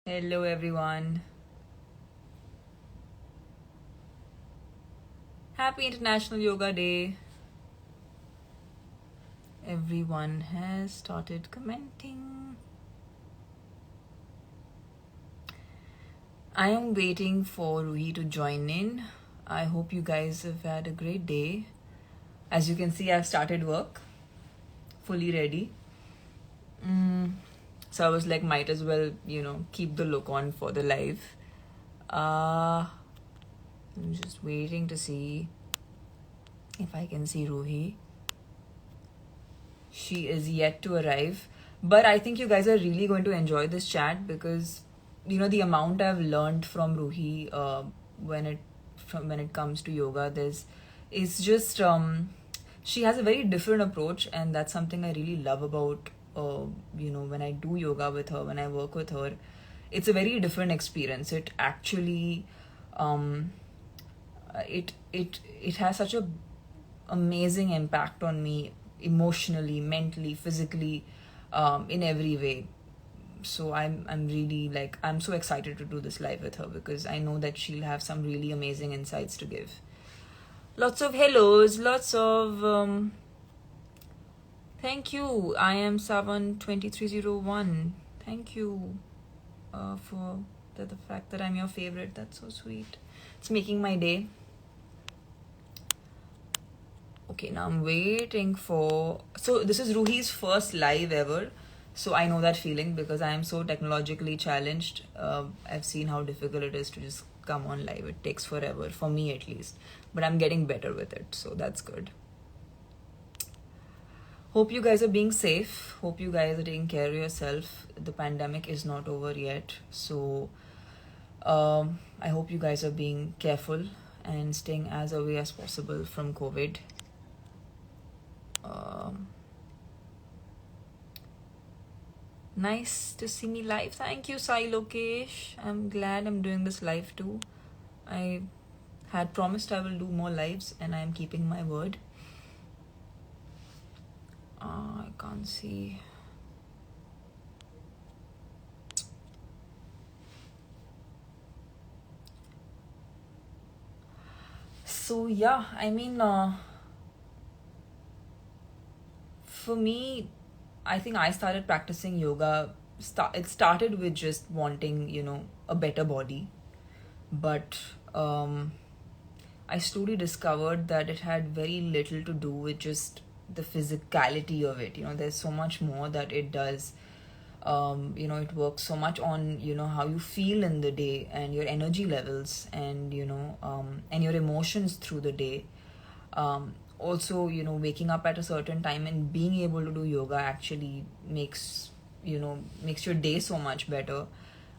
Hello, everyone. Happy International Yoga Day. Everyone has started commenting. I am waiting for Ruhi to join in. I hope you guys have had a great day. As you can see, I've started work, fully ready. So I was like, might as well, keep the look on for the live. I'm just waiting to see if I can see Ruhi. She is yet to arrive. But I think you guys are really going to enjoy this chat because the amount I've learned from Ruhi when it comes to yoga, it's just she has a very different approach, and that's something I really love about when I do yoga with her, when I work with her. It's a very different experience. It actually it has such a amazing impact on me emotionally, mentally, physically, in every way. So I'm really like I'm so excited to do this live with her because I know that she'll have some really amazing insights to give. Lots of hellos, lots of thank you. I am Savan2301. Thank you for the fact that I'm your favorite. That's so sweet. It's making my day. Okay, now I'm waiting for. So, this is Ruhi's first live ever. So, I know that feeling because I am so technologically challenged. I've seen how difficult it is to just come on live. It takes forever, for me at least. But I'm getting better with it. So, that's good. Hope you guys are being safe. Hope you guys are taking care of yourself. The pandemic is not over yet. So, I hope you guys are being careful and staying as away as possible from COVID. Nice to see me live. Thank you, Sai Lokesh. I'm glad I'm doing this live too. I had promised I will do more lives and I am keeping my word. I can't see. So yeah, I mean, for me, I think I started practicing yoga. It started with just wanting, a better body. But I slowly discovered that it had very little to do with just the physicality of it. There's so much more that it does. It works so much on, how you feel in the day and your energy levels and, and your emotions through the day. Also, waking up at a certain time and being able to do yoga actually makes your day so much better.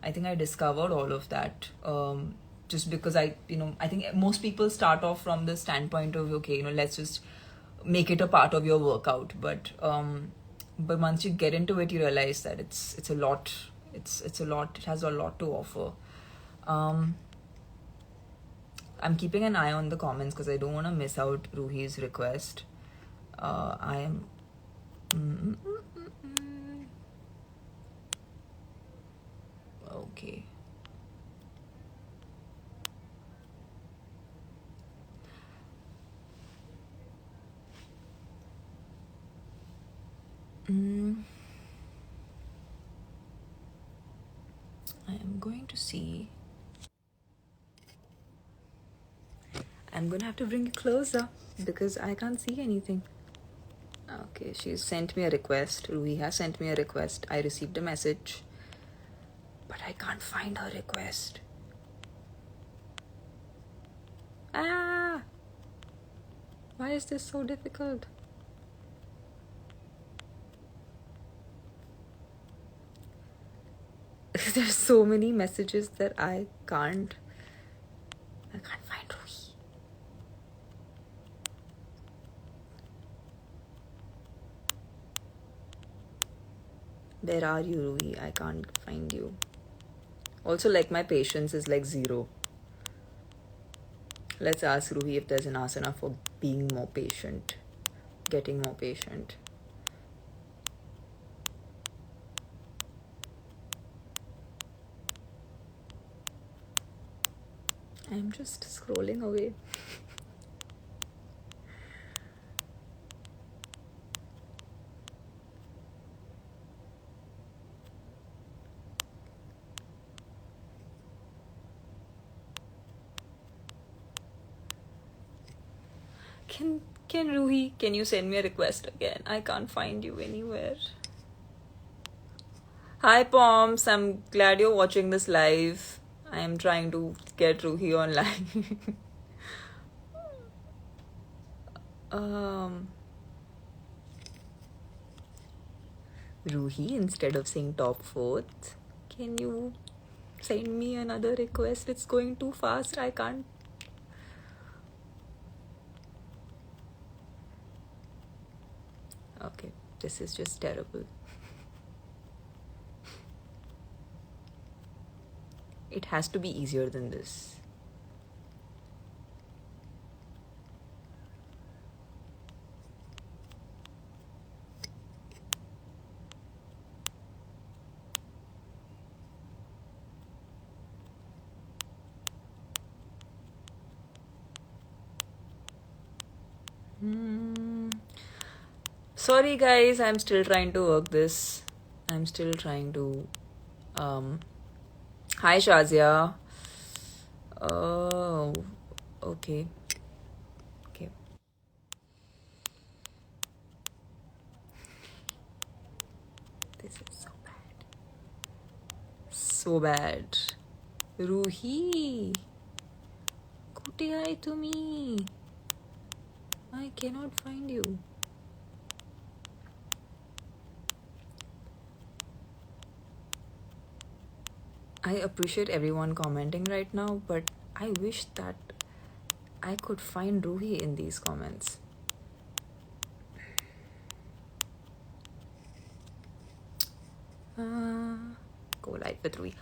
I think I discovered all of that just because I think most people start off from the standpoint of, okay, let's just make it a part of your workout. But once you get into it, you realize that it's a lot. It's a lot. It has a lot to offer. I'm keeping an eye on the comments because I don't want to miss out Ruhi's request. I am. Okay. I am going to see. I'm going to have to bring it closer because I can't see anything. Okay, she's sent me a request. Ruhi has sent me a request. I received a message, but I can't find her request. Ah! Why is this so difficult? There's so many messages that I can't find Ruhi. Where are you, Ruhi? I can't find you. Also, like, my patience is like 0. Let's ask Ruhi if there's an asana for being more patient, getting more patient. I'm just scrolling away. Can Ruhi, can you send me a request again? I can't find you anywhere. Hi Poms, I'm glad you're watching this live. I am trying to get Ruhi online. um, Ruhi, instead of saying top fourth, can you send me another request? It's going too fast. I can't. Okay, this is just terrible. It has to be easier than this. Sorry guys, I'm still trying to work this. I'm still trying to Hi Shazia. Oh, okay. Okay. This is so bad. So bad. Ruhi. Kutte aaye tumi? I cannot find you. I appreciate everyone commenting right now, but I wish that I could find Ruhi in these comments. Go live with Ruhi.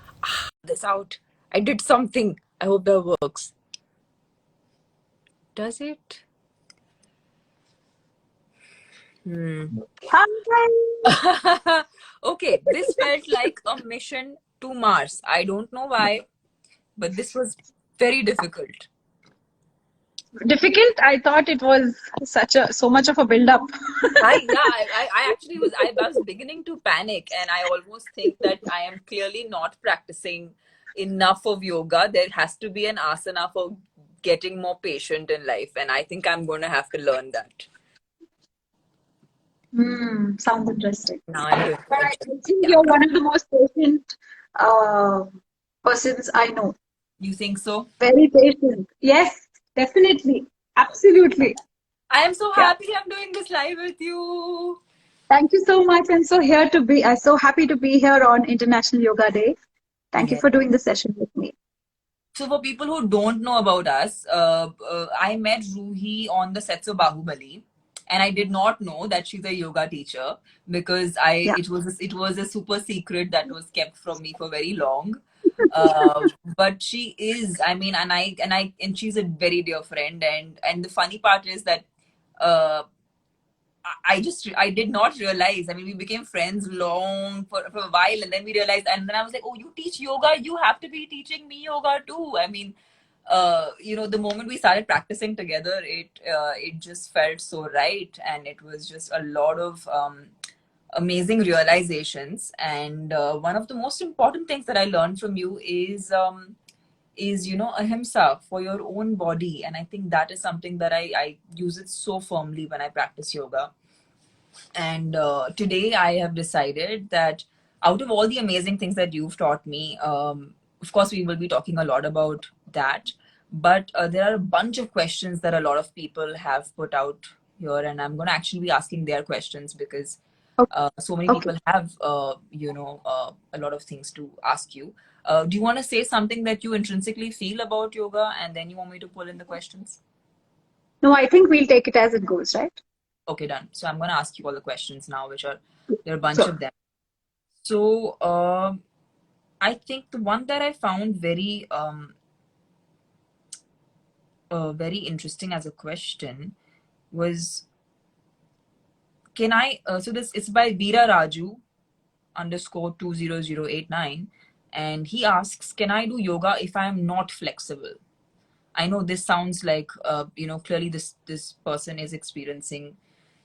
This out. I did something. I hope that works. Does it? Okay, this felt like a mission to Mars. I don't know why, but this was very difficult. Difficult? I thought it was so much of a build-up. I actually I was beginning to panic, and I almost think that I am clearly not practicing enough of yoga. There has to be an asana for getting more patient in life, and I think I'm going to have to learn that. Sounds interesting. Now I'm doing But I it. think Yeah. you're one of the most patient persons I know. You think so? Very patient. Yes, definitely. Absolutely. I am so Yeah. happy I'm doing this live with you. Thank you so much. I'm so happy to be here on International Yoga Day. Thank you Yeah. for doing the session with me. So for people who don't know about us, I met Ruhi on the sets of Bahubali, and I did not know that she's a yoga teacher because Yeah. it was a super secret that was kept from me for very long. But she is, I mean, and she's a very dear friend, and the funny part is that uh, I did not realize. I mean, we became friends long for a while, and then we realized, and then I was like, oh, you teach yoga, you have to be teaching me yoga too. I mean, the moment we started practicing together, it just felt so right, and it was just a lot of amazing realizations. And one of the most important things that I learned from you is ahimsa for your own body, and I think that is something that I use it so firmly when I practice yoga. And today I have decided that out of all the amazing things that you've taught me, of course, we will be talking a lot about that. But there are a bunch of questions that a lot of people have put out here, and I'm going to actually be asking their questions because so many Okay. people have, a lot of things to ask you. Do you want to say something that you intrinsically feel about yoga, and then you want me to pull in the questions? No, I think we'll take it as it goes, right? Okay, done. So I'm going to ask you all the questions now, there are a bunch Sure. of them. So I think the one that I found very interesting as a question was, can I? So this it's by Veera Raju underscore 20089, and he asks, can I do yoga if I am not flexible? I know this sounds like, clearly this person is experiencing,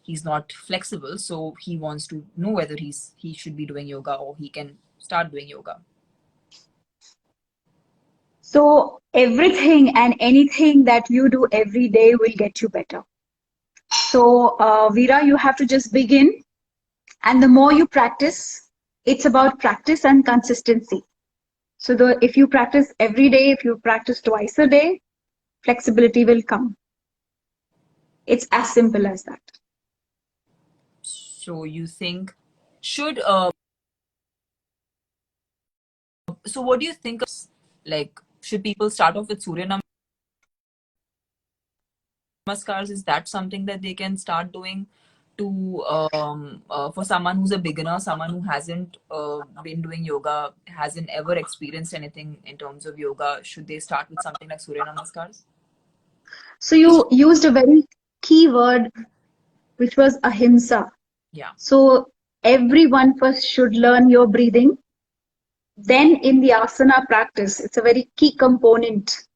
he's not flexible, so he wants to know whether he should be doing yoga or he can start doing yoga. So everything and anything that you do every day will get you better. So Veera, you have to just begin, and the more you practice, it's about practice and consistency. So if you practice every day, if you practice twice a day, flexibility will come. It's as simple as that. So you think should so what do you think of, like, should people start off with Surya Namaskars? Is that something that they can start doing to for someone who's a beginner, someone who hasn't been doing yoga, hasn't ever experienced anything in terms of yoga? Should they start with something like Surya Namaskars? So you used a very key word, which was ahimsa. Yeah. So everyone first should learn your breathing. Then in the asana practice, it's a very key component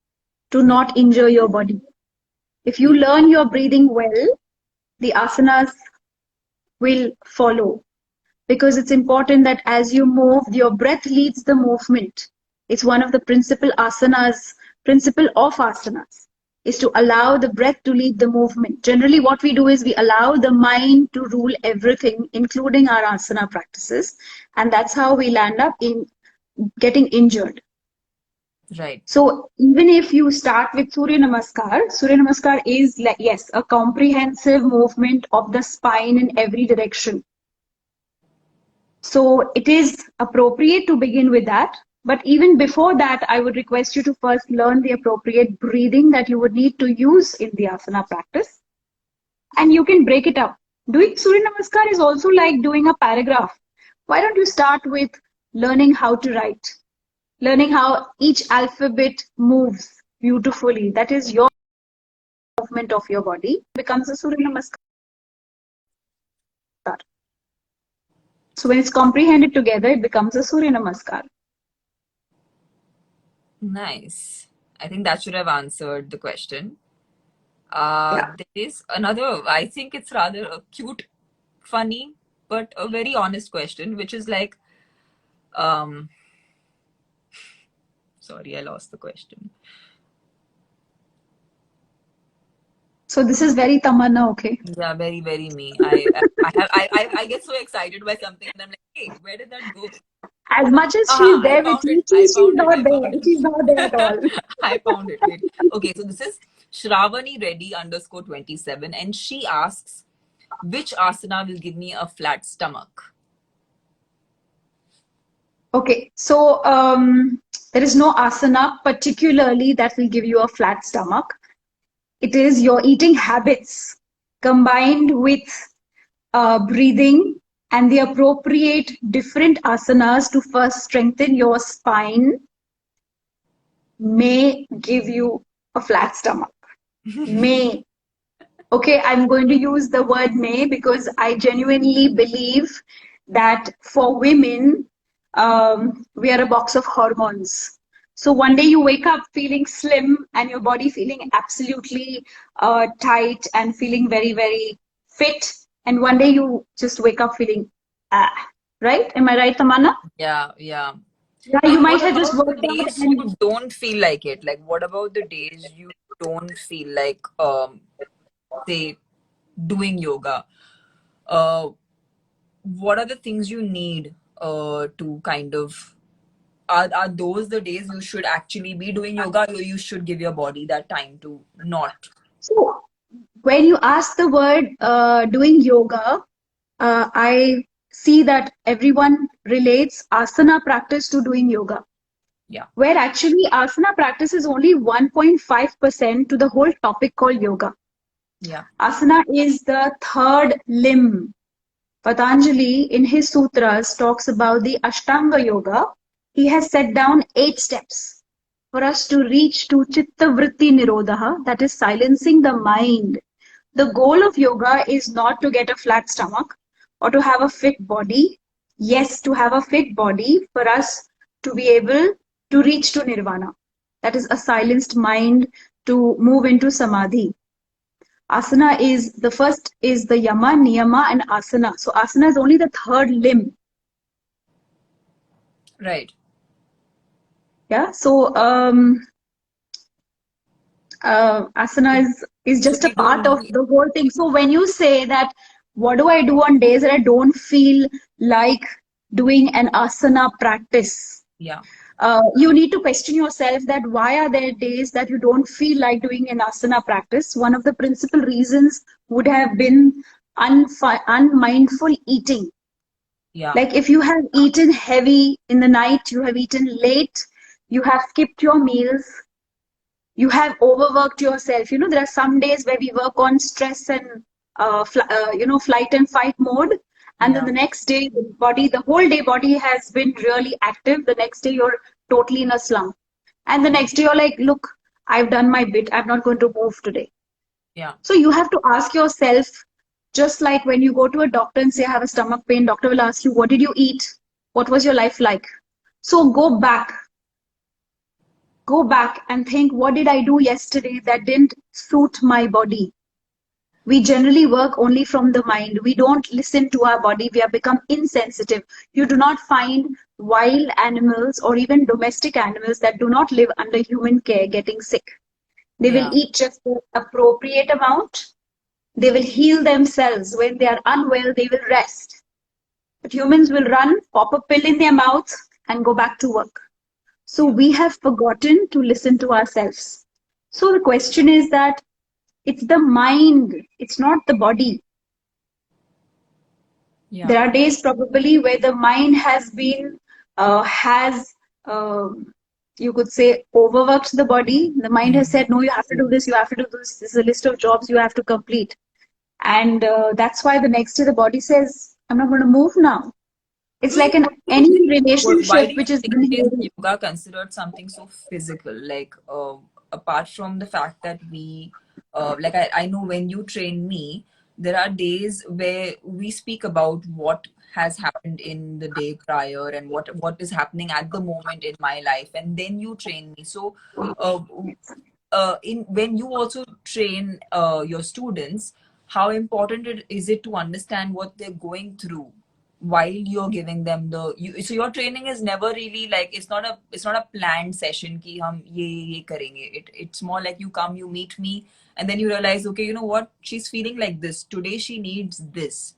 to Yeah. not injure your body. If you learn your breathing well, the asanas will follow, because it's important that as you move, your breath leads the movement. It's one of the principle of asanas is to allow the breath to lead the movement. Generally, what we do is we allow the mind to rule everything, including our asana practices, and that's how we land up in getting injured. Right. So even if you start with Surya Namaskar is like, yes, a comprehensive movement of the spine in every direction. So it is appropriate to begin with that. But even before that, I would request you to first learn the appropriate breathing that you would need to use in the asana practice. And you can break it up. Doing Surya Namaskar is also like doing a paragraph. Why don't you start with learning how to write? Learning how each alphabet moves beautifully. That is your movement of your body. Becomes a Surya Namaskar. So when it's comprehended together, it becomes a Surya Namaskar. Nice. I think that should have answered the question. Yeah. There is another, I think it's rather a cute, funny, but a very honest question, which is like, um, sorry, I lost the question. So this is very Tamannaah, okay? Yeah, very, very me. I get so excited by something and I'm like, hey, where did that go? As much as Aha, she's I there with found you, it. I she's found it. not I there. found She's not there at all. it. I found it. Wait. Okay, so this is Shravani Reddy underscore 27, and she asks, which asana will give me a flat stomach? Okay, so there is no asana particularly that will give you a flat stomach. It is your eating habits combined with breathing and the appropriate different asanas to first strengthen your spine may give you a flat stomach. May. Okay, I'm going to use the word may because I genuinely believe that for women, we are a box of hormones. So one day you wake up feeling slim and your body feeling absolutely tight and feeling very, very fit. And one day you just wake up feeling, ah, right? Am I right, Tamannaah? Yeah, yeah. Yeah, you And might what have just about the worked out days and you don't feel like it? Like, what about the days you don't feel like, say, doing yoga? Uh, what are the things you need to kind of, are those the days you should actually be doing yoga, or you should give your body that time to not? so when you ask the word doing yoga, I see that everyone relates asana practice to doing yoga, Yeah, where actually asana practice is only 1.5% to the whole topic called yoga. yeah. Asana is the third limb. Patanjali, in his sutras, talks about the Ashtanga Yoga. He has set down 8 steps for us to reach to Chitta Vritti Nirodha, that is silencing the mind. The goal of yoga is not to get a flat stomach or to have a fit body. Yes, to have a fit body for us to be able to reach to nirvana. That is a silenced mind, to move into samadhi. Asana is the first is the yama, niyama, and asana. So asana is only the third limb. Right. Yeah. So asana is So just a we part don't. of the whole thing. So when you say that, what do I do on days that I don't feel like doing an asana practice? Yeah. You need to question yourself that why are there days that you don't feel like doing an asana practice? One of the principal reasons would have been unmindful eating. Yeah. Like if you have eaten heavy in the night, you have eaten late, you have skipped your meals, you have overworked yourself. You know, there are some days where we work on stress and flight and fight mode, and then Yeah. the next day the whole day body has been really active. The next day you're totally in a slump, and the next day you're like, look, I've done my bit, I'm not going to move today. Yeah. So you have to ask yourself, just like when you go to a doctor and say I have a stomach pain, doctor will ask you, what did you eat, what was your life like? So go back and think, what did I do yesterday that didn't suit my body? We generally work only from the mind. We don't listen to our body. We have become insensitive. You do not find wild animals or even domestic animals that do not live under human care getting sick. They will Yeah. eat just the appropriate amount. They will heal themselves. When they are unwell, they will rest. But humans will run, pop a pill in their mouth, and go back to work. So Yeah. we have forgotten to listen to ourselves. So the question is that it's the mind, it's not the body. Yeah. There are days probably where the mind has, you could say, overworked the body. The mind has Mhm. said, no, you have to do this, you have to do this. This is a list of jobs you have to complete. And that's why the next day the body says, I'm not going to move now. It's So like an why do you any think, why relationship do you which is think is really. yoga considered something so physical? Like, apart from the fact that like I know when you train me, there are days where we speak about what has happened in the day prior and what is happening at the moment in my life, and then you train me. So, uh, in when you also train your students, how important is it to understand what they're going through while you're giving them so your training is never really like it's not a planned session ki hum ye karenge. It's more like you come, you meet me, and then you realize, okay, you know what, she's feeling like this today, she needs this.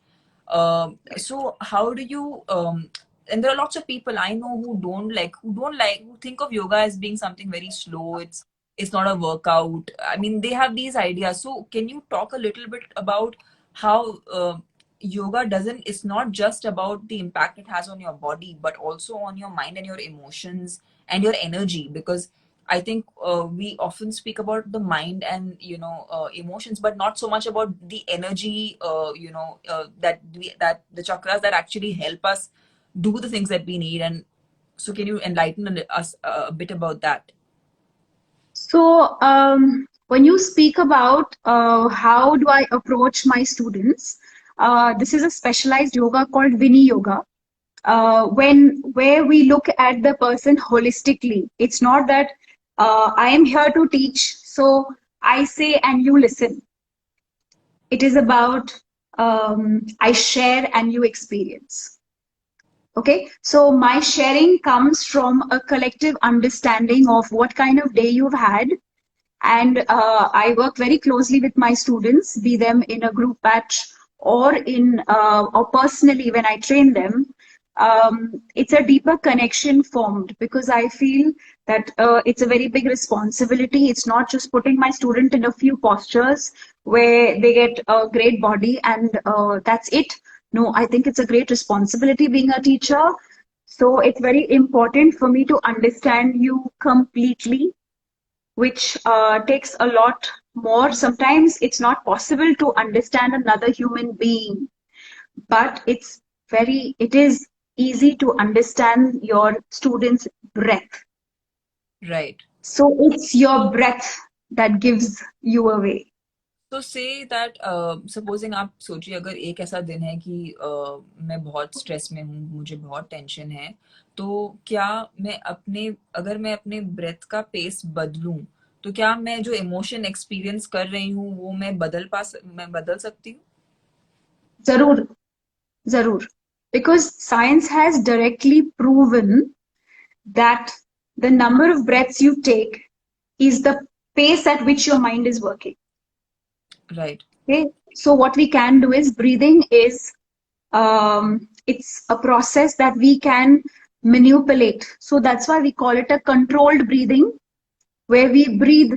So how do you and there are lots of people I know who think of yoga as being something very slow. It's not a workout. I mean, they have these ideas. So can you talk a little bit about how yoga doesn't it's not just about the impact it has on your body, but also on your mind and your emotions and your energy? Because I think we often speak about the mind and emotions, but not so much about the energy. That the chakras that actually help us do the things that we need. And so, can you enlighten us a bit about that? So, when you speak about how do I approach my students, this is a specialized yoga called Vini Yoga. When where we look at the person holistically, it's not that I am here to teach, so I say and you listen. It is about I share and you experience. Okay, so my sharing comes from a collective understanding of what kind of day you've had, and I work very closely with my students, be them in a group batch or in or personally when I train them. It's a deeper connection formed because I feel that it's a very big responsibility. It's not just putting my student in a few postures where they get a great body and that's it. No, I think it's a great responsibility being a teacher. So it's very important for me to understand you completely, which takes a lot more. Sometimes it's not possible to understand another human being, but it is easy to understand your student's breath. Right. So it's your breath that gives you away. तो say that supposing आप सोचिए, अगर एक ऐसा दिन है कि मैं बहुत स्ट्रेस में हूँ, मुझे बहुत टेंशन है, तो क्या मैं अपने अगर मैं अपने ब्रेथ का पेस बदलूं, तो क्या मैं जो इमोशन एक्सपीरियंस कर रही हूँ वो मैं बदल सकती हूँ? जरूर, जरूर. Because science has directly proven that the number of breaths you take is the pace at which your mind is working. Right. Okay, so what we can do is breathing is it's a process that we can manipulate. So that's why we call it a controlled breathing, where we breathe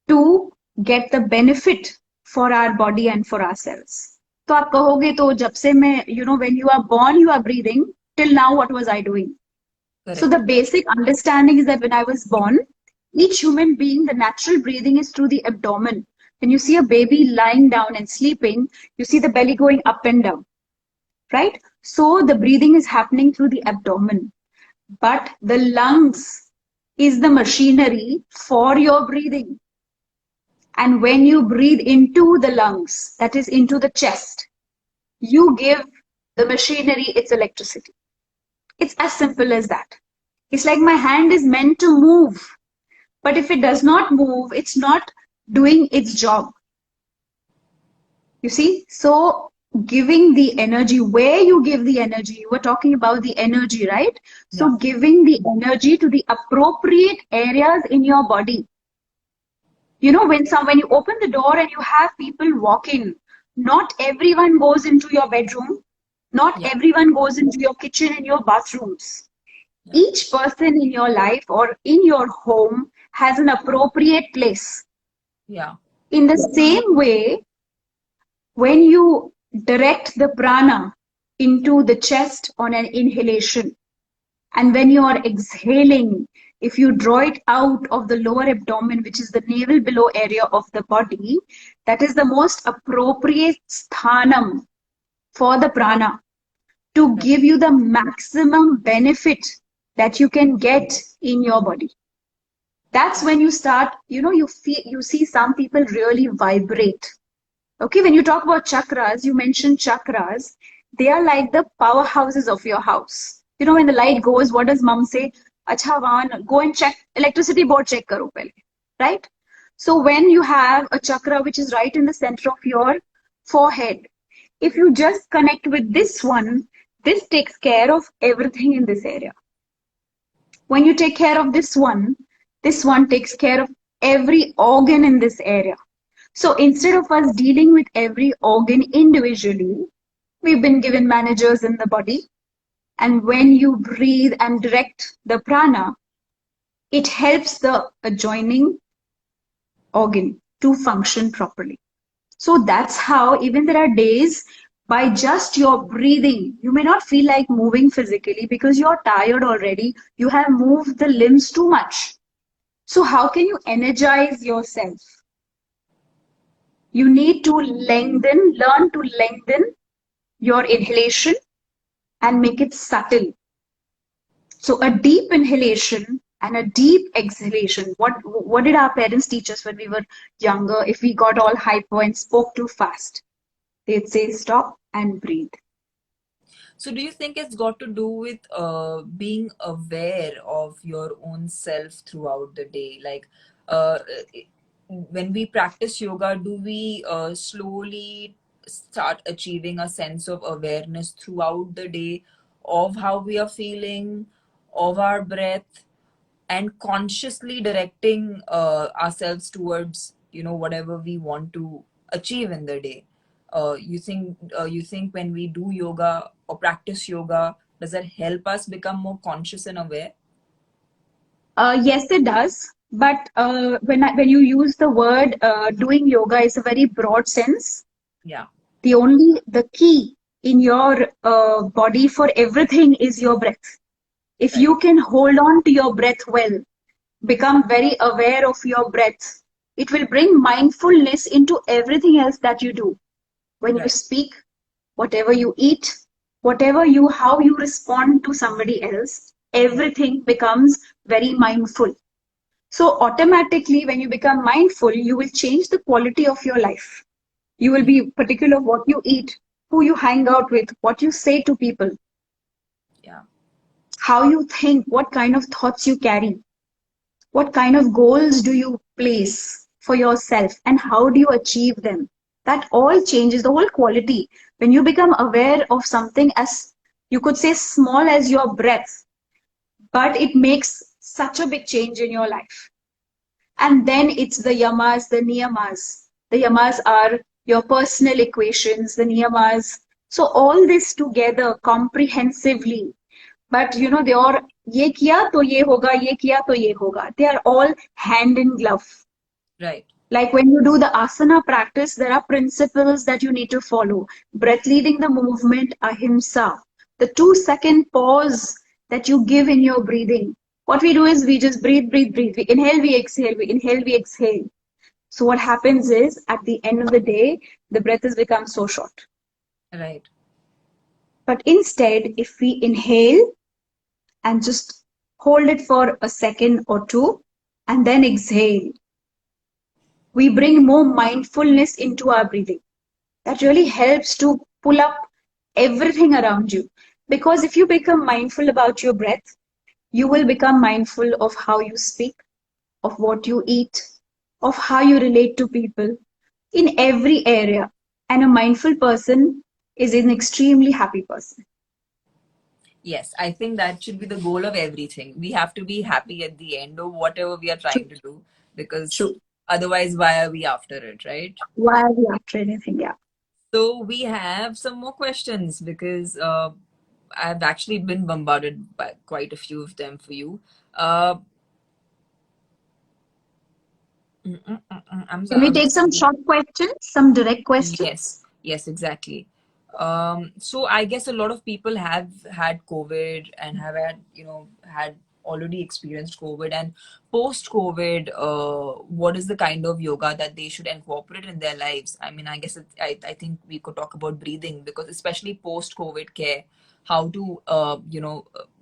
to get the benefit for our body and for ourselves. तो आप कहोगे तो जब से मैं when you are born you are breathing, till now what was I doing? So the correct. basic understanding is that when I was born, each human being, the natural breathing is through the abdomen. When you see a baby lying down and sleeping, you see the belly going up and down, right? So the breathing is happening through the abdomen. But the lungs is the machinery for your breathing. And when you breathe into the lungs, that is into the chest, you give the machinery its electricity. It's as simple as that. It's like my hand is meant to move, but if it does not move, it's not doing its job. You see? So giving the energy, where you give the energy, you were talking about the energy, right? या. So giving the energy to the appropriate areas in your body. When you open the door and you have people walk in, not everyone goes into your bedroom, not या. everyone goes into your kitchen and your bathrooms. या. Each person in your life or in your home has an appropriate place. या. In the same way, when you direct the prana into the chest on an inhalation, and when you are exhaling, if you draw it out of the lower abdomen, which is the navel below area of the body, that is the most appropriate sthanam for the prana to right. give you the maximum benefit that you can get in your body. That's when you start, you see some people really vibrate. Okay, when you talk about chakras, you mentioned chakras. They are like the powerhouses of your house. When the light goes, what does mom say? Acha, Van, go and check electricity board, check karo pehle. Right? So when you have a chakra which is right in the center of your forehead, if you just connect with this one, this takes care of everything in this area. When you take care of this one takes care of every organ in this area. So instead of us dealing with every organ individually, we've been given managers in the body. And when you breathe and direct the prana, it helps the adjoining organ to function properly. So that's how, even there are days by just your breathing, you may not feel like moving physically because you're tired already. You have moved the limbs too much. So how can you energize yourself? You need to learn to lengthen your inhalation and make it subtle. So a deep inhalation and a deep exhalation. What did our parents teach us when we were younger? If we got all hyper and spoke too fast, they'd say stop and breathe. So do you think it's got to do with being aware of your own self throughout the day? Like, uh, when we practice yoga, do we slowly start achieving a sense of awareness throughout the day of how we are feeling, of our breath, and consciously directing ourselves towards whatever we want to achieve in the day? You think when we do yoga or practice yoga, does that help us become more conscious and aware? Yes, it does. But when you use the word doing yoga, is a very broad sense. Yeah. The key in your body for everything is your breath. If Right. you can hold on to your breath well, become very aware of your breath, it will bring mindfulness into everything else that you do. When you Right. speak, whatever you eat, how you respond to somebody else, everything becomes very mindful. So automatically, when you become mindful, you will change the quality of your life. You will Yeah. be particular of what you eat, who you hang out with, what you say to people, Yeah. how you think, what kind of thoughts you carry, what kind of goals do you place for yourself and how do you achieve them. That all changes the whole quality. When you become aware of something as you could say small as your breath, but it makes such a big change in your life. And then it's the yamas, the niyamas. The yamas are your personal equations, the niyamas. So all this together comprehensively. But they are ye kiya to ye hoga, ye kiya to ye hoga. They are all hand in glove. Right. Like when you do the asana practice, there are principles that you need to follow. Breath leading the movement, ahimsa. The 2 second pause that you give in your breathing. What we do is we just breathe, breathe, breathe. We inhale, we exhale, we inhale, we exhale. So what happens is at the end of the day, the breath has become so short. Right. But instead, if we inhale and just hold it for a second or two and then exhale, we bring more mindfulness into our breathing. That really helps to pull up everything around you. Because if you become mindful about your breath, you will become mindful of how you speak, of what you eat, of how you relate to people in every area. And a mindful person is an extremely happy person. Yes, I think that should be the goal of everything. We have to be happy at the end of whatever we are True, trying to do, because true. otherwise, why are we after it, right? Why are we after anything? Yeah. So we have some more questions because I've actually been bombarded by quite a few of them for you. Uh, Can we I'm take just some short questions, some direct questions? Yes, yes, exactly. So I guess a lot of people have had COVID and have had, had already experienced COVID and post COVID, what is the kind of yoga that they should incorporate in their lives? I mean, I guess I think we could talk about breathing because especially post COVID care, how to,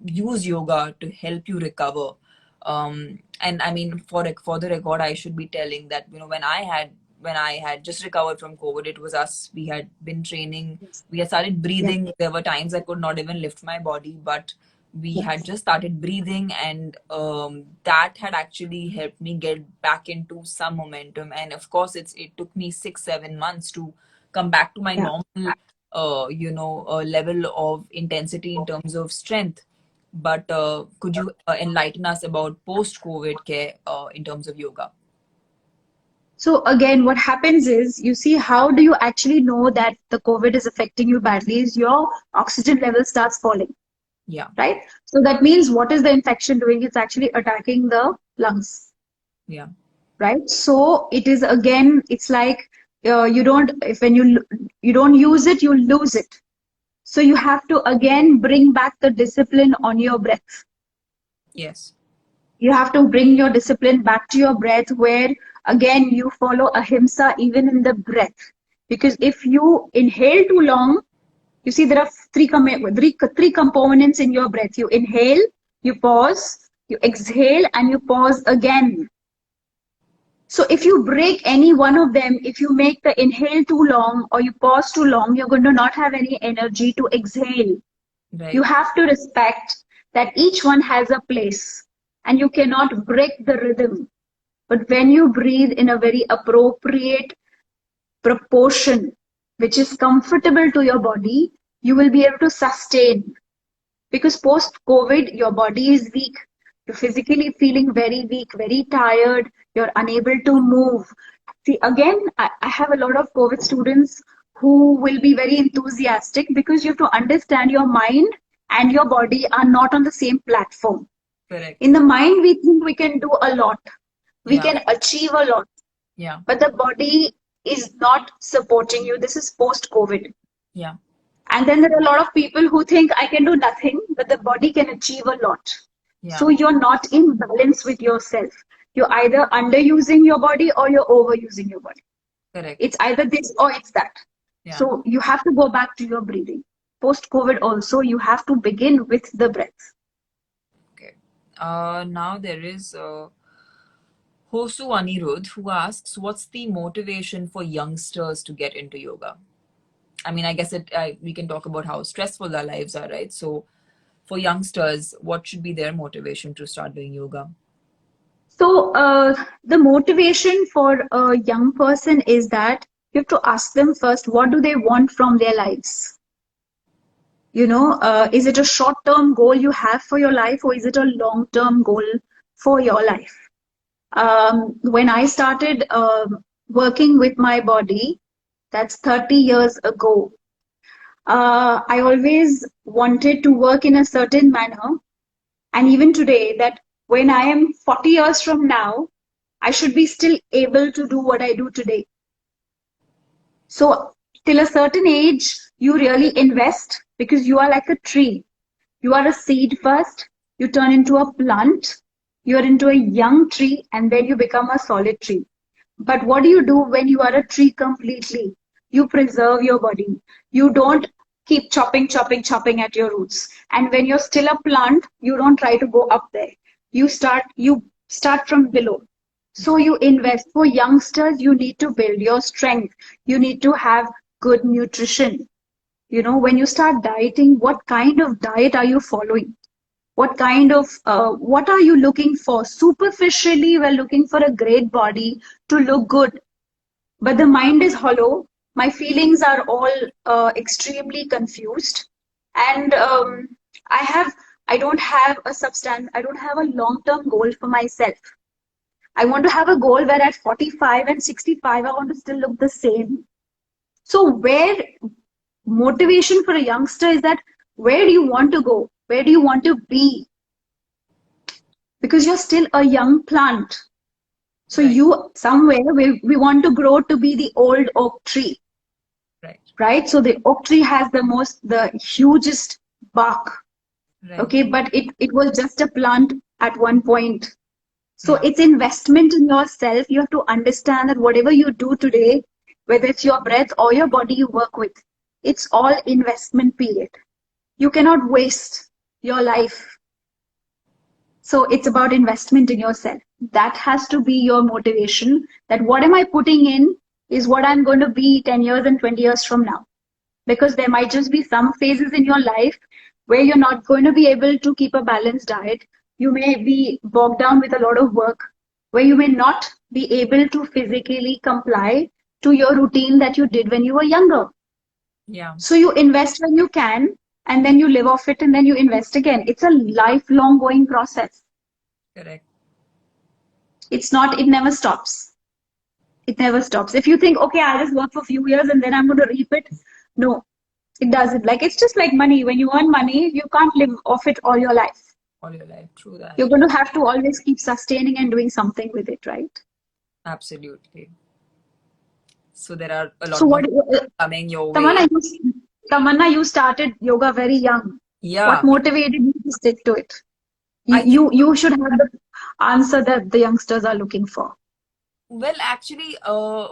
use yoga to help you recover. And I mean, for the record, I should be telling that, when I had just recovered from COVID, it was us. We had been training. Yes. We had started Yes. breathing. There were times I could not even lift my body, but we had Yes. just started breathing, and that had actually helped me get back into some momentum. And of course, it took me 6 7 months to come back to my Yeah. normal, level of intensity in terms of strength. But could you enlighten us about post-COVID care in terms of yoga? So again, what happens is you see how do you actually know that the COVID is affecting you badly is your oxygen level starts falling, Yeah, right? So that means what is the infection doing? It's actually attacking the lungs, yeah, right? So it is again, it's like you don't if when you don't use it, you lose it. So you have to again bring back the discipline on your breath. yes, You have to bring your discipline back to your breath, where again you follow ahimsa even in the breath. Because if you inhale too long, you see there are three components in your breath. You inhale, you pause, you exhale, and you pause again. So if you break any one of them, if you make the inhale too long or you pause too long, you're going to not have any energy to exhale. You right, have to respect that each one has a place and you cannot break the rhythm. But when you breathe in a very appropriate proportion, which is comfortable to your body, you will be able to sustain. Because post COVID, your body is weak. You're physically feeling very weak, very tired. You're unable to move. See, again, I have a lot of COVID students who will be very enthusiastic because you have to understand your mind and your body are not on the same platform. correct. In the mind, we think we can do a lot, we Yeah, can achieve a lot, yeah, but the body is not supporting you. This is post COVID. yeah, And then there are a lot of people who think I can do nothing, but the body can achieve a lot. yeah, So you're not in balance with yourself. You're either underusing your body or you're overusing your body. correct. It's either this or it's that. Yeah, So you have to go back to your breathing. Post COVID, also, you have to begin with the breath. okay. Now there is Hosu Anirudh who asks, what's the motivation for youngsters to get into yoga? I mean, I guess we can talk about how stressful our lives are, right? So, for youngsters, what should be their motivation to start doing yoga? So, the motivation for a young person is that you have to ask them first, what do they want from their lives? Is it a short-term goal you have for your life, or is it a long-term goal for your life? When I started working with my body, that's 30 years ago, I always wanted to work in a certain manner. And even today, that when I am 40 years from now, I should be still able to do what I do today. So, till a certain age, you really invest because you are like a tree. You are a seed first, you turn into a plant, you're into a young tree, and then you become a solid tree. But what do you do when you are a tree completely? You preserve your body. You don't keep chopping, chopping, chopping at your roots. And when you're still a plant, you don't try to go up there. You start from below. So you invest. For youngsters, you need to build your strength. You need to have good nutrition. When you start dieting, what kind of diet are you following? What are you looking for? Superficially, we're looking for a great body to look good, but the mind is hollow. My feelings are all extremely confused, and I have, I don't have a long-term goal for myself. I want to have a goal where at 45 and 65, I want to still look the same. So where motivation for a youngster is that, where do you want to go? Where do you want to be? Because you're still a young plant. So Right. you somewhere we want to grow to be the old oak tree, Right. right? So the oak tree has the hugest bark. Right. Okay, but it was just a plant at one point. So Yeah. it's investment in yourself. You have to understand that whatever you do today, whether it's your breath or your body you work with, it's all investment period. You cannot waste your life. So it's about investment in yourself. That has to be your motivation. That what am I putting in is what I'm going to be 10 years and 20 years from now. Because there might just be some phases in your life where you're not going to be able to keep a balanced diet. You may be bogged down with a lot of work, where you may not be able to physically comply to your routine that you did when you were younger. Yeah. So you invest when you can, and then you live off it, and then you invest again. It's a lifelong going process. Correct. It never stops. It never stops. If you think, okay, I'll just work for a few years and then I'm going to reap it, no, it doesn't. Like, it's just like money. When you earn money, you can't live off it all your life. All your life. True that. You're going to have to always keep sustaining and doing something with it, right? Absolutely. So there are a So lot more what, coming your way. Tamanna, you started yoga very young. What Yeah. motivated you to stick to it? You, I think, you, you should have the answer that the youngsters are looking for. well, actually,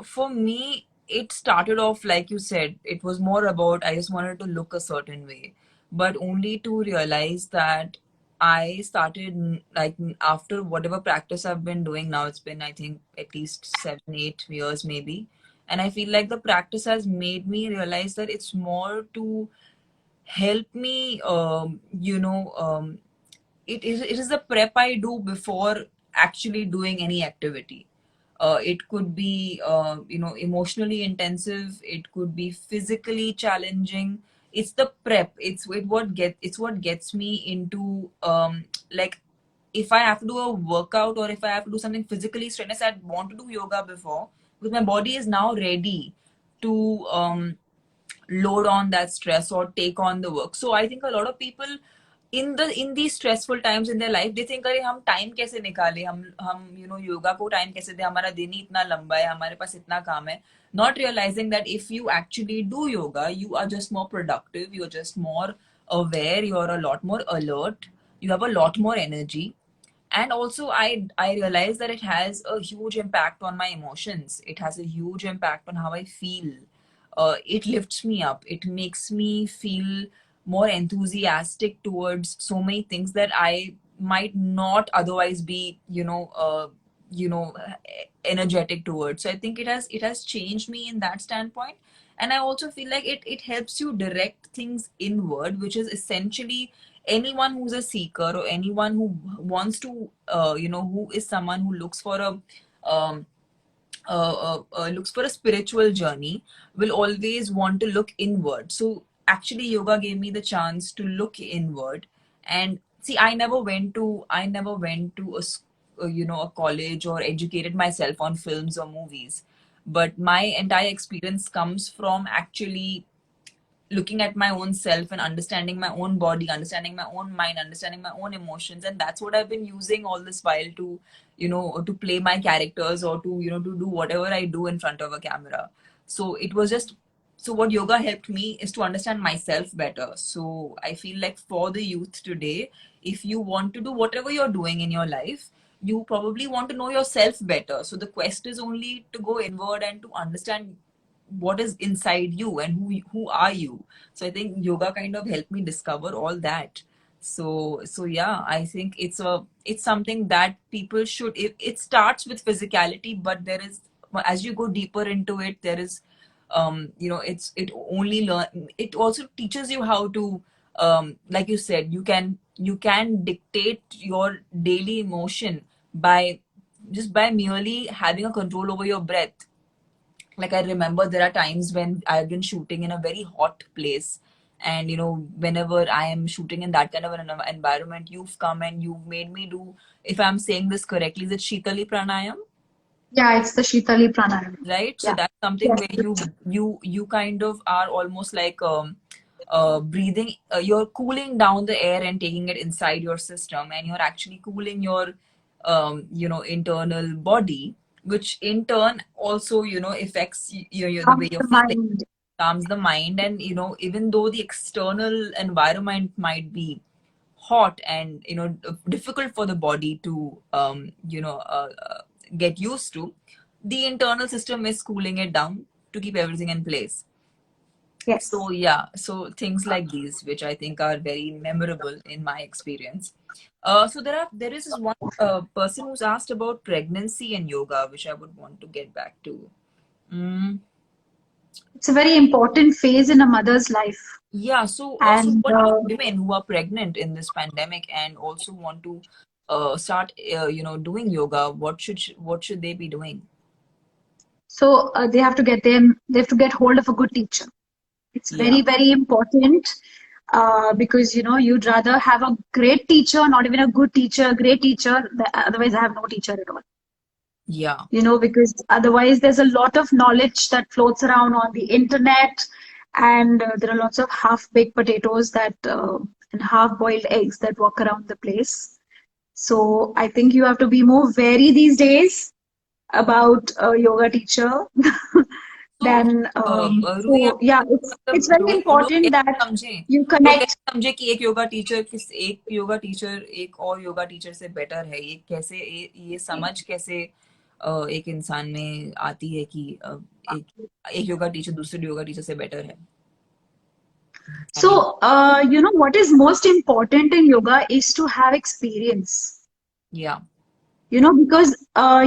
for me, it started off like you said. It was more about I just wanted to look a certain way, but only to realize that I started after whatever practice I've been doing now. It's been, I think, at least 7, 8 years maybe, and I feel like the practice has made me realize that it's more to help me, it is the prep I do before actually doing any activity. It could be emotionally intensive. It could be physically challenging. It's the prep. It's what gets me into like if I have to do a workout or if I have to do something physically strenuous. I'd want to do yoga before because my body is now ready to load on that stress or take on the work. So I think a lot of people in these stressful times in their life they think अरे हम time कैसे निकाले हम योगा को time कैसे दे हमारा दिन ही इतना लंबा है हमारे पास इतना काम है not realizing that if you actually do yoga you are just more productive, you're just more aware, you're a lot more alert, you have a lot more energy. And also I realized that it has a huge impact on my emotions, it has a huge impact on how I feel. It lifts me up, it makes me feel more enthusiastic towards so many things that I might not otherwise be you know energetic towards. So I think it has changed me in that standpoint. And I also feel like it helps you direct things inward, which is essentially anyone who's a seeker or anyone who wants to, who is someone who um, looks for a spiritual journey will always want to look inward. So actually yoga gave me the chance to look inward. And see, I never went to a college or educated myself on films or movies, but my entire experience comes from actually looking at my own self and understanding my own body, understanding my own mind, understanding my own emotions. And that's what I've been using all this while to, to play my characters or to, to do whatever I do in front of a camera. So it was just, so what yoga helped me is to understand myself better. So I feel like for the youth today, if you want to do whatever you're doing in your life, you probably want to know yourself better. So the quest is only to go inward and to understand what is inside you and who are you. So I think yoga kind of helped me discover all that. So yeah, I think it's something that people should, it starts with physicality, but there is, as you go deeper into it, there is, it only learn, it also teaches you how to, like you said, you can dictate your daily emotion by just by merely having a control over your breath. Like I remember there are times when I've been shooting in a very hot place, and whenever I am shooting in that kind of an environment, you've come and you've made me do, if I'm saying this correctly, is it Shitali Pranayam? Yeah, it's the Shitali Pranayama. Right, so Yeah. that's something Yes. where you kind of are almost like breathing, you're cooling down the air and taking it inside your system, and you're actually cooling your internal body, which in turn also affects the way Calms you're the feeling, mind. calms the mind. And even though the external environment might be hot and difficult for the body to get used to, the internal system is cooling it down to keep everything in place. So Yes. yeah, so things like these, which I think are very memorable in my experience. So there is this one person who's asked about pregnancy and yoga, which I would want to get back to. Mm, It's a very important phase in a mother's life. yeah, so And what about women who are pregnant in this pandemic and also want to start doing yoga? What should they be doing? they have to get hold of a good teacher. It's Yeah, very, very important because you'd rather have a great teacher, not even a good teacher, a great teacher. Otherwise, I have no teacher at all. yeah, Because otherwise there's a lot of knowledge that floats around on the internet, and there are lots of half-baked potatoes and half-boiled eggs that walk around the place. So I think you have to be more wary these days about a yoga teacher. तो Then, Ruhi आप so yeah, it's मतलब very लोग important कैसे that समझें, you लोग connect. कैसे समझे कि एक योगा टीचर एक और योगा टीचर से बेटर है? ये कैसे, ये समझ कैसे एक इंसान में आती है कि एक एक योगा टीचर दूसरे योगा टीचर से बेटर है? I mean, So, what is most important in yoga is to have experience. yeah, Because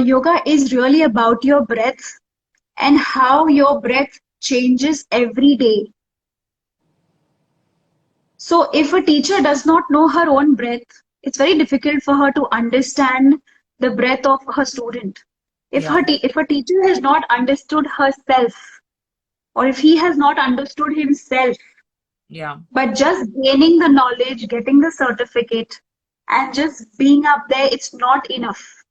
yoga is really about your breath and how your breath changes every day. So, if a teacher does not know her own breath, it's very difficult for her to understand the breath of her student. yeah, If a teacher has not understood herself, or if he has not understood himself, yeah, but just gaining the knowledge, getting the certificate, and just being up there, it's not enough.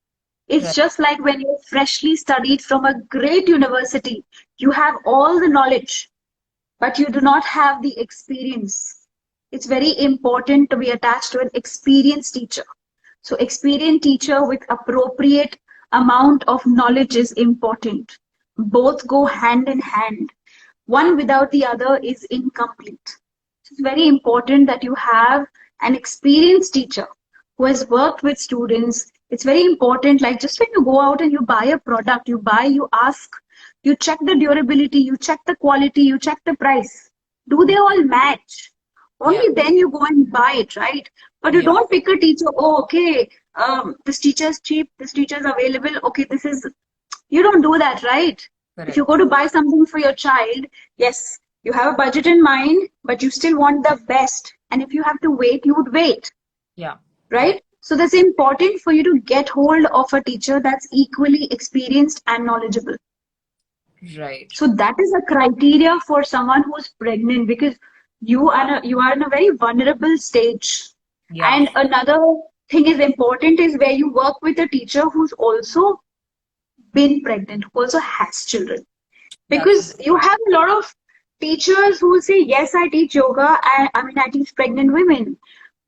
It's correct, just like when you freshly studied from a great university, you have all the knowledge, but you do not have the experience. It's very important to be attached to an experienced teacher. So experienced teacher with appropriate amount of knowledge is important. Both go hand in hand. One without the other is incomplete. It's very important that you have an experienced teacher who has worked with students. It's very important, like just when you go out and you buy a product, you ask, you check the durability, you check the quality, you check the price. Do they all match? yeah, Only then you go and buy it, right? But you yeah, don't pick a teacher, oh, okay, this teacher is cheap, this teacher is available, okay, this is, you don't do that, right? If you correct, go to buy something for your child, yes, You have a budget in mind, but you still want the best. And if you have to wait, you would wait, Yeah. right? Correct. So that's important for you to get hold of a teacher that's equally experienced and knowledgeable. Right. So that is a criteria for someone who's pregnant because you are in a very vulnerable stage. Yeah. And another thing is important is where you work with a teacher who's also been pregnant, who also has children. That's Because very you true. have a lot of teachers who will say, yes, I teach yoga, and I mean, I teach pregnant women.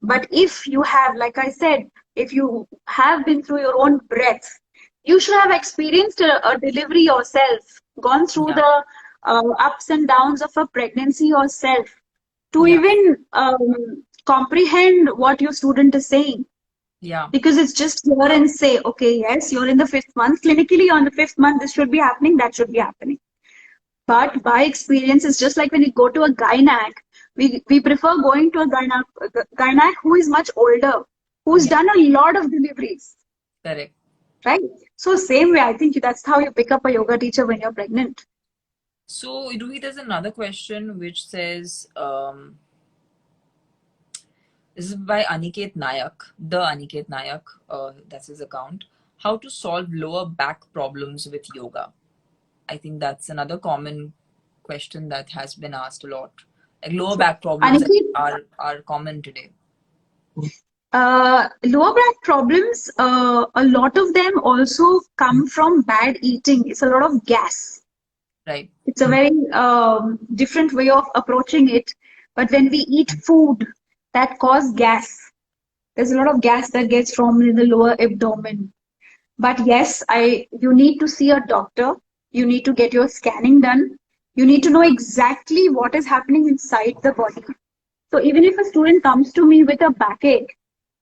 But if you have, like I said, if you have been through your own breath, you should have experienced a delivery yourself, gone through Yeah. the ups and downs of a pregnancy yourself to Yeah. even comprehend what your student is saying. Yeah. Because it's just hear and say, okay, yes, you're in the fifth month. Clinically, on the fifth month, this should be happening, that should be happening. But by experience, it's just like when you go to a gynac, we prefer going to a gynac who is much older, who's Yeah. done a lot of deliveries, Correct. right? So same way, I think that's how you pick up a yoga teacher when you're pregnant. So, Ruhi, there's another question which says, this is by Aniket Nayak, the Aniket Nayak, that's his account. How to solve lower back problems with yoga? I think that's another common question that has been asked a lot. Like lower back problems Aniket, are common today, lower back problems, a lot of them also come from bad eating. It's a lot of gas. right? It's a very different way of approaching it. But when we eat food that cause gas, there's a lot of gas that gets formed in the lower abdomen. But yes, you need to see a doctor. You need to get your scanning done. You need to know exactly what is happening inside the body. So even if a student comes to me with a backache,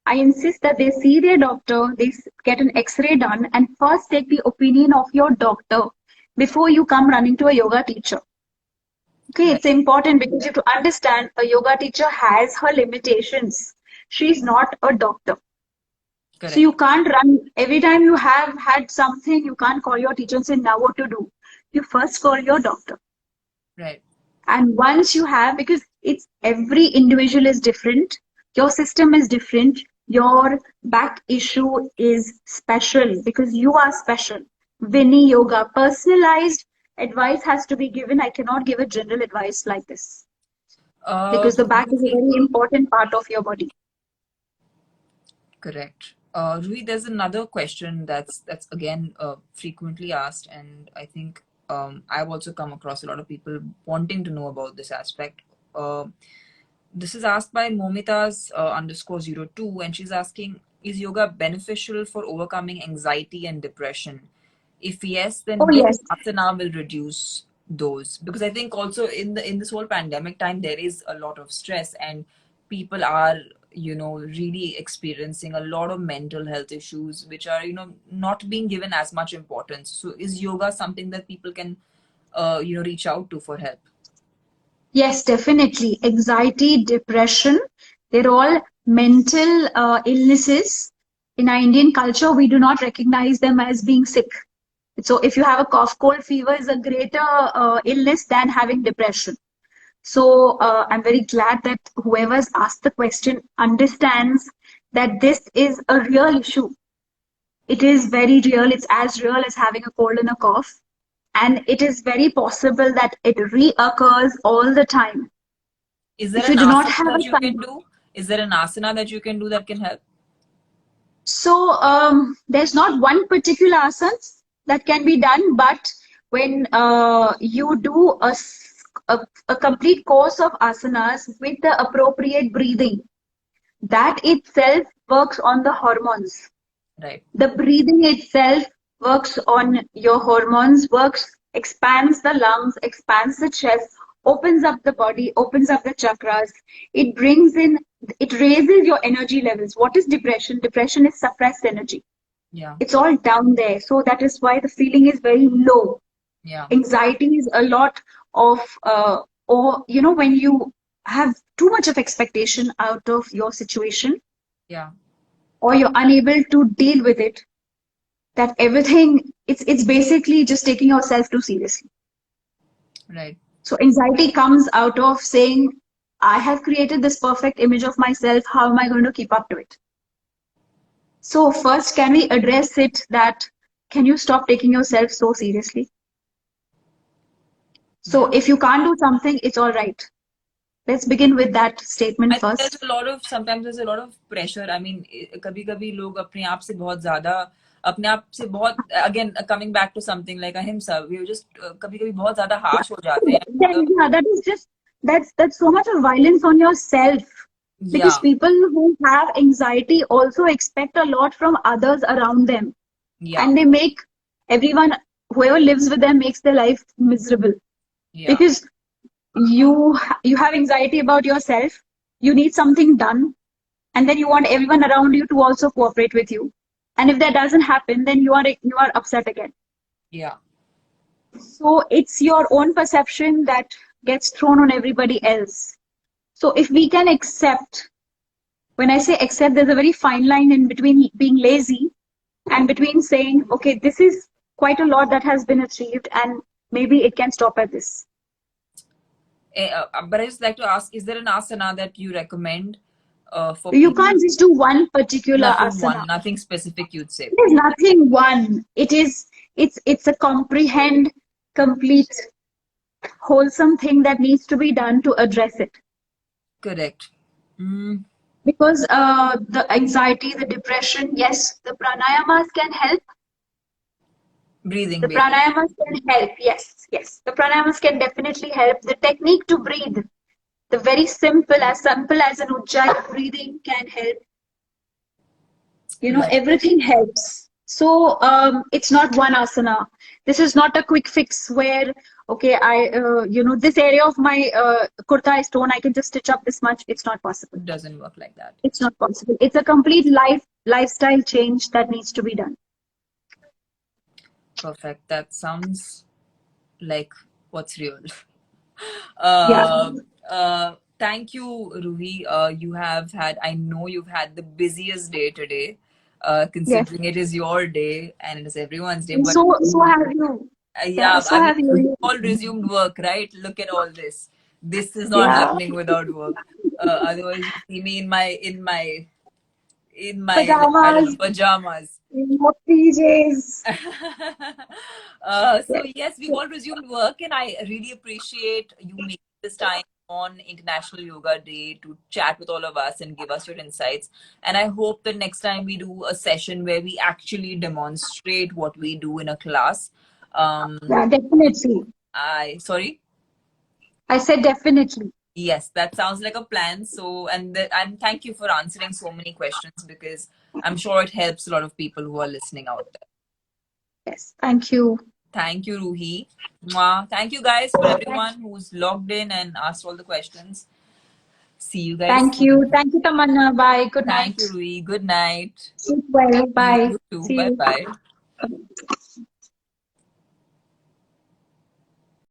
I insist that they see their doctor, they get an X-ray done, and first take the opinion of your doctor before you come running to a yoga teacher. Okay, Right. it's important because you have to understand a yoga teacher has her limitations. She's not a doctor. So Correct. you can't run every time you have had something, you can't call your teacher and say, now what to do. You first call your doctor. Right. And once you have, because it's every individual is different, your system is different, your back issue is special because you are special. Vinny Yoga, personalized advice has to be given. I cannot give a general advice like this because the back is a Ruhi, very important part of your body. correct. Ruhi, there's another question that's again frequently asked, and I think I've also come across a lot of people wanting to know about this aspect. Uh, this is asked by Momita's underscore 02, and she's asking, is yoga beneficial for overcoming anxiety and depression? If yes, then Oh, which yes. asana will reduce those? Because I think also in this whole pandemic time, there is a lot of stress, and people are really experiencing a lot of mental health issues, which are not being given as much importance. So, is yoga something that people can reach out to for help? Yes, definitely. Anxiety, depression, they're all mental illnesses. In our Indian culture, we do not recognize them as being sick. So if you have a cough, cold, fever is a greater illness than having depression. So I'm very glad that whoever's asked the question understands that this is a real issue. It is very real. It's as real as having a cold and a cough. And it is very possible that it reoccurs all the time. Is there If an you do not asana have that a you can con- do? Is there an asana that you can do that can help? so there's not one particular asana that can be done, but when you do a complete course of asanas with the appropriate breathing, that itself works on the hormones. Right. The breathing itself works on your hormones, works, expands the lungs, expands the chest, opens up the body, opens up the chakras. It brings in, it raises your energy levels. What is depression? Depression is suppressed energy. Yeah. It's all down there. So that is why the feeling is very low. Yeah. Anxiety is a lot of, or, when you have too much of expectation out of your situation, Yeah. or you're unable to deal with it, that everything it's basically just taking yourself too seriously. Right. So anxiety comes out of saying, I have created this perfect image of myself. How am I going to keep up to it? So first, can we address it that can you stop taking yourself so seriously? So Yeah. if you can't do something, it's all right. Let's begin with that I statement think there's first. a lot of sometimes there's a lot of pressure. I mean, कभी कभी लोग अपने आप से बहुत ज्यादा अपने आप से बहुत again coming back to something like ahimsa, we just कभी कभी बहुत ज्यादा harsh हो जाते हैं. Then yeah, that is just that's so much of violence on yourself. Because Yeah, people who have anxiety also expect a lot from others around them. yeah, And they make everyone, whoever lives with them, makes their life miserable. yeah, Because you have anxiety about yourself, you need something done, and then you want everyone around you to also cooperate with you. And if that doesn't happen, then you are upset again. yeah. So it's your own perception that gets thrown on everybody else. So if we can accept, when I say accept, there's a very fine line in between being lazy and between saying, okay, this is quite a lot that has been achieved and maybe it can stop at this. But I just like to ask, is there an asana that you recommend for You people? can't just do one particular Nothing asana. one, nothing specific you'd say. There's nothing one. It's a comprehend, complete, wholesome thing that needs to be done to address it. Correct. Mm, Because the anxiety, the depression, yes, the pranayamas can help. breathing, The basically. pranayamas can help. Yes, yes. The pranayamas can definitely help. The technique to breathe, the very simple as an ujjayi breathing can help. Right. Everything helps. So it's not one asana. This is not a quick fix where, okay, this area of my kurta is torn, I can just stitch up this much. It's not possible. It doesn't work like that. It's not possible. It's a complete lifestyle change that needs to be done. Perfect. That sounds like what's real. Yeah. Uh, Thank you, Ruhi. I know you've had the busiest day today, Yes. considering it is your day and it is everyone's day. And But so have you. Yeah, yeah, so I mean, have we you. all resumed work, right? Look at all this. This is not Yeah. happening without work. Otherwise, you see me in my like, I don't know, Pajamas, pajamas. your PJs. So Yes. yes, we've all resumed work, and I really appreciate you making this time on International Yoga Day to chat with all of us and give us your insights. And I hope that next time we do a session where we actually demonstrate what we do in a class. Um, Yeah, definitely. I sorry. I said definitely. Yes, that sounds like a plan. So, and thank you for answering so many questions because I'm sure it helps a lot of people who are listening out there. Yes. Thank you. Thank you, Ruhi. Mwah. Thank you guys for everyone who's logged in and asked all the questions. See you guys Thank soon. you. Thank you, Tamannaah. Bye. Good Thank night. you, Ruhi. Good night. Sleep well. Bye. You too. See Bye you. bye.